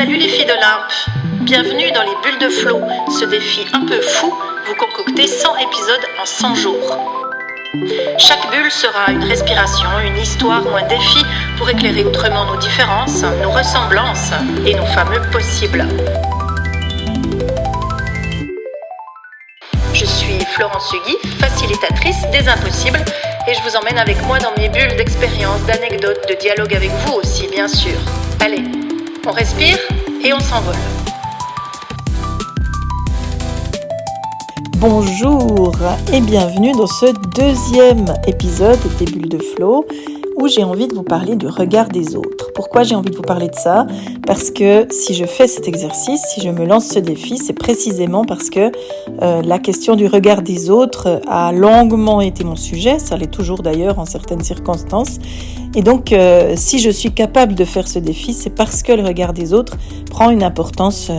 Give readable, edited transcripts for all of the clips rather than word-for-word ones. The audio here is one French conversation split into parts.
Salut les filles de l'Imp, bienvenue dans les bulles de flow, ce défi un peu fou, vous concoctez 100 épisodes en 100 jours. Chaque bulle sera une respiration, une histoire ou un défi pour éclairer autrement nos différences, nos ressemblances et nos fameux possibles. Je suis Florence Hugui, facilitatrice des impossibles, et je vous emmène avec moi dans mes bulles d'expériences, d'anecdotes, de dialogue avec vous aussi, bien sûr. Allez, on respire et on s'envole. Bonjour et bienvenue dans ce deuxième épisode des Bulles de Flow où j'ai envie de vous parler du regard des autres. Pourquoi j'ai envie de vous parler de ça ? Parce que si je fais cet exercice, si je me lance ce défi, c'est précisément parce que la question du regard des autres a longuement été mon sujet, ça l'est toujours d'ailleurs en certaines circonstances. Et donc, si je suis capable de faire ce défi, c'est parce que le regard des autres prend une importance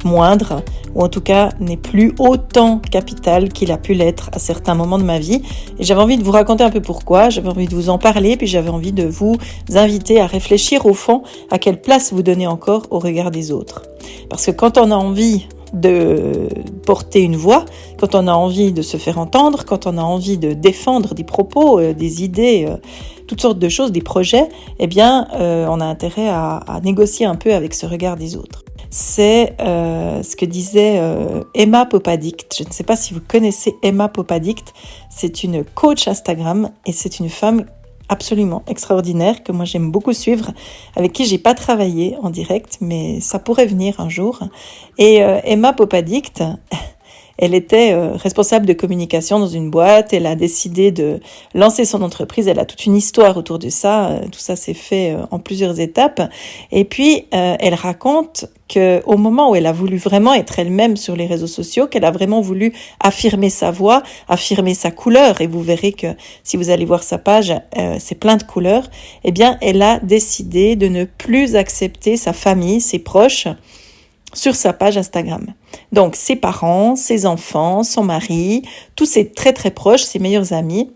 moindre, ou en tout cas n'est plus autant capital qu'il a pu l'être à certains moments de ma vie. Et j'avais envie de vous raconter un peu pourquoi, j'avais envie de vous en parler, puis j'avais envie de vous inviter à réfléchir au fond à quelle place vous donnez encore au regard des autres. Parce que quand on a envie de porter une voix, quand on a envie de se faire entendre, quand on a envie de défendre des propos, des idées, toutes sortes de choses, des projets, eh bien, on a intérêt à négocier un peu avec ce regard des autres. C'est ce que disait Emma Popadict. Je ne sais pas si vous connaissez Emma Popadict. C'est une coach Instagram et c'est une femme absolument extraordinaire que moi j'aime beaucoup suivre, avec qui j'ai pas travaillé en direct, mais ça pourrait venir un jour. Et Emma Popadict, elle était responsable de communication dans une boîte, elle a décidé de lancer son entreprise, elle a toute une histoire autour de ça, tout ça s'est fait en plusieurs étapes. Et puis, elle raconte qu'au moment où elle a voulu vraiment être elle-même sur les réseaux sociaux, qu'elle a vraiment voulu affirmer sa voix, affirmer sa couleur, et vous verrez que si vous allez voir sa page, c'est plein de couleurs, eh bien, elle a décidé de ne plus accepter sa famille, ses proches, sur sa page Instagram. Donc, ses parents, ses enfants, son mari, tous ses très très proches, ses meilleurs amis,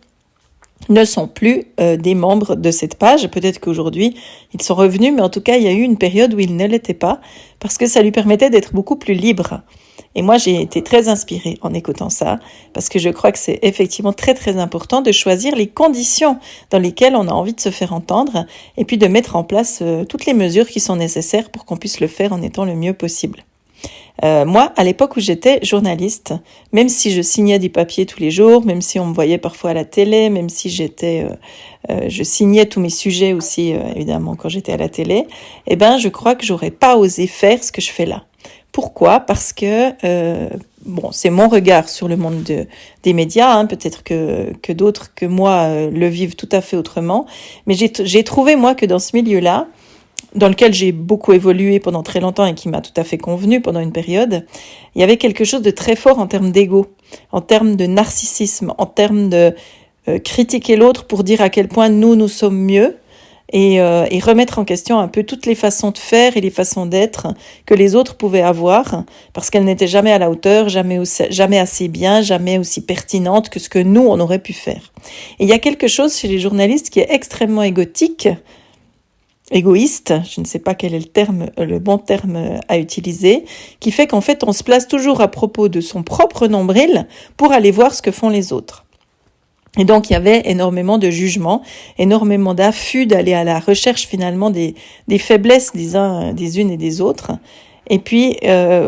ne sont plus des membres de cette page. Peut-être qu'aujourd'hui, ils sont revenus, mais en tout cas, il y a eu une période où ils ne l'étaient pas, parce que ça lui permettait d'être beaucoup plus libre. Et moi, j'ai été très inspirée en écoutant ça, parce que je crois que c'est effectivement très très important de choisir les conditions dans lesquelles on a envie de se faire entendre, et puis de mettre en place toutes les mesures qui sont nécessaires pour qu'on puisse le faire en étant le mieux possible. Moi, à l'époque où j'étais journaliste, même si je signais des papiers tous les jours, même si on me voyait parfois à la télé, même si je signais tous mes sujets aussi, évidemment, quand j'étais à la télé, eh ben, je crois que j'aurais pas osé faire ce que je fais là. Pourquoi ? Parce que, c'est mon regard sur le monde des médias, hein, peut-être que d'autres que moi le vivent tout à fait autrement, mais j'ai trouvé, moi, que dans ce milieu-là, dans lequel j'ai beaucoup évolué pendant très longtemps et qui m'a tout à fait convenu pendant une période, il y avait quelque chose de très fort en termes d'ego, en termes de narcissisme, en termes de critiquer l'autre pour dire à quel point nous sommes mieux et remettre en question un peu toutes les façons de faire et les façons d'être que les autres pouvaient avoir parce qu'elles n'étaient jamais à la hauteur, jamais assez bien, jamais aussi pertinentes que ce que nous, on aurait pu faire. Et il y a quelque chose chez les journalistes qui est extrêmement égoïste, je ne sais pas quel est le bon terme à utiliser, qui fait qu'en fait on se place toujours à propos de son propre nombril pour aller voir ce que font les autres. Et donc il y avait énormément de jugement, énormément d'affût d'aller à la recherche finalement des faiblesses des unes et des autres. Et puis,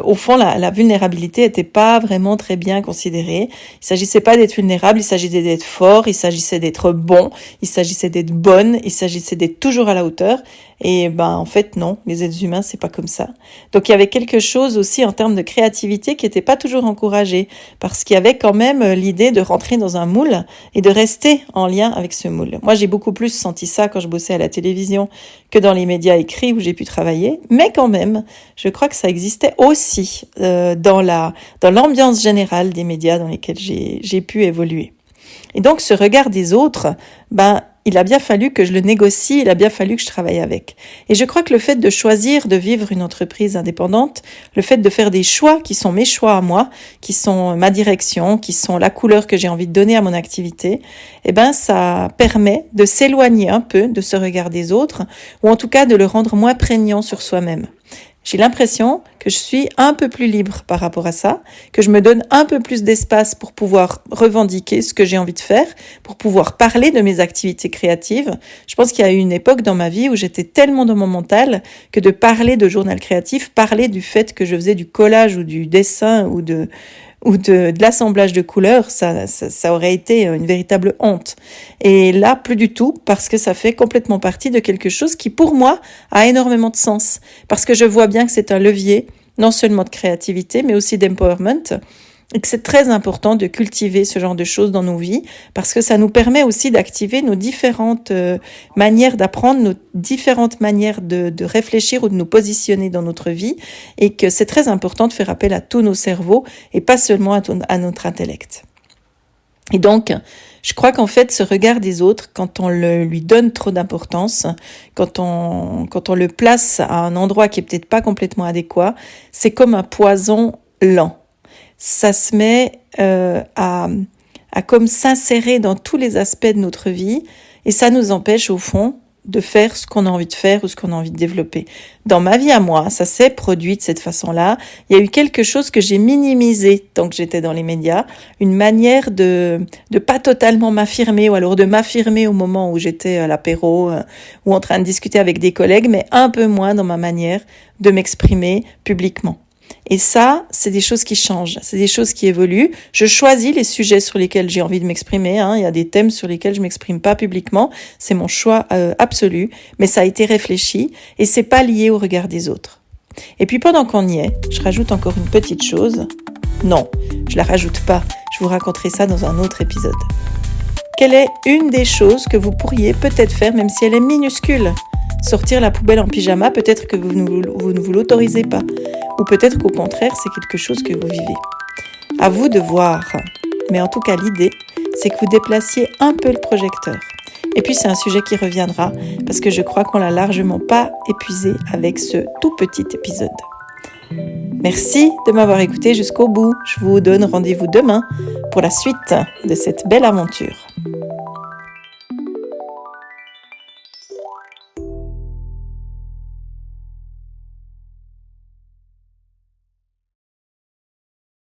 au fond, la vulnérabilité n'était pas vraiment très bien considérée. Il s'agissait pas d'être vulnérable, il s'agissait d'être fort, il s'agissait d'être bon, il s'agissait d'être bonne, il s'agissait d'être toujours à la hauteur. Et en fait, non, les êtres humains, c'est pas comme ça. Donc, il y avait quelque chose aussi en termes de créativité qui n'était pas toujours encouragé, parce qu'il y avait quand même l'idée de rentrer dans un moule et de rester en lien avec ce moule. Moi, j'ai beaucoup plus senti ça quand je bossais à la télévision que dans les médias écrits où j'ai pu travailler, mais quand même, je crois que ça existait aussi dans l'ambiance générale des médias dans lesquels j'ai pu évoluer. Et donc, ce regard des autres, il a bien fallu que je le négocie, il a bien fallu que je travaille avec. Et je crois que le fait de choisir de vivre une entreprise indépendante, le fait de faire des choix qui sont mes choix à moi, qui sont ma direction, qui sont la couleur que j'ai envie de donner à mon activité, ça permet de s'éloigner un peu de ce regard des autres, ou en tout cas de le rendre moins prégnant sur soi-même. J'ai l'impression que je suis un peu plus libre par rapport à ça, que je me donne un peu plus d'espace pour pouvoir revendiquer ce que j'ai envie de faire, pour pouvoir parler de mes activités créatives. Je pense qu'il y a eu une époque dans ma vie où j'étais tellement dans mon mental que de parler de journal créatif, parler du fait que je faisais du collage ou du dessin ou de l'assemblage de couleurs, ça aurait été une véritable honte. Et là, plus du tout, parce que ça fait complètement partie de quelque chose qui, pour moi, a énormément de sens. Parce que je vois bien que c'est un levier, non seulement de créativité, mais aussi d'empowerment, et que c'est très important de cultiver ce genre de choses dans nos vies, parce que ça nous permet aussi d'activer nos différentes manières d'apprendre, nos différentes manières de réfléchir ou de nous positionner dans notre vie, et que c'est très important de faire appel à tous nos cerveaux, et pas seulement à notre intellect. Et donc, je crois qu'en fait, ce regard des autres, quand on lui donne trop d'importance, quand on le place à un endroit qui est peut-être pas complètement adéquat, c'est comme un poison lent. Ça se met à comme s'insérer dans tous les aspects de notre vie et ça nous empêche au fond de faire ce qu'on a envie de faire ou ce qu'on a envie de développer. Dans ma vie à moi, ça s'est produit de cette façon-là. Il y a eu quelque chose que j'ai minimisé tant que j'étais dans les médias, une manière de pas totalement m'affirmer ou alors de m'affirmer au moment où j'étais à l'apéro ou en train de discuter avec des collègues, mais un peu moins dans ma manière de m'exprimer publiquement. Et ça, c'est des choses qui changent, c'est des choses qui évoluent. Je choisis les sujets sur lesquels j'ai envie de m'exprimer. Il y a des thèmes sur lesquels je m'exprime pas publiquement. C'est mon choix absolu, mais ça a été réfléchi et c'est pas lié au regard des autres. Et puis pendant qu'on y est, je rajoute encore une petite chose. Non, je la rajoute pas. Je vous raconterai ça dans un autre épisode. Quelle est une des choses que vous pourriez peut-être faire, même si elle est minuscule ? Sortir la poubelle en pyjama, peut-être que vous ne vous l'autorisez pas. Ou peut-être qu'au contraire, c'est quelque chose que vous vivez. À vous de voir. Mais en tout cas, l'idée, c'est que vous déplaciez un peu le projecteur. Et puis, c'est un sujet qui reviendra, parce que je crois qu'on l'a largement pas épuisé avec ce tout petit épisode. Merci de m'avoir écouté jusqu'au bout. Je vous donne rendez-vous demain pour la suite de cette belle aventure.